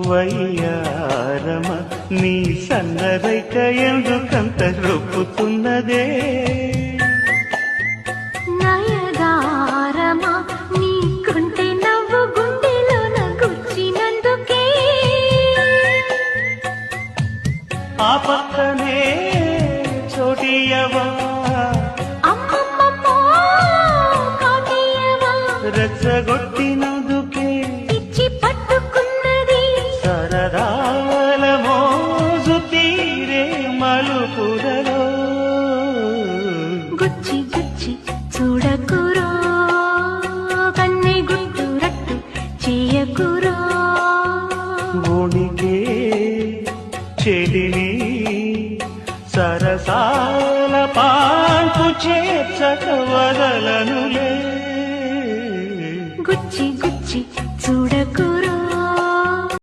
వయ్యారమ నీ సన్నరైక ఎందుకంత రొప్పుతున్నదే నయగారమా నీకుంటే నవ్వు గుండెలోన గుచ్చినందుకే ఆ పక్కనే చోటియవా అమ్మమ్మమ్మో కాటియవా రెచ్చగొట్టినందుకే ఇచ్చి పట్టుకున్నది సరదాల మోజు తీరే మలుపులలో గుచ్చి గుచ్చి చూడకురో కన్నె గుట్టు రట్టు చేయకురో ఒడిగే చెలిని సరసాల పాన్పు చేర్చక వదలనులే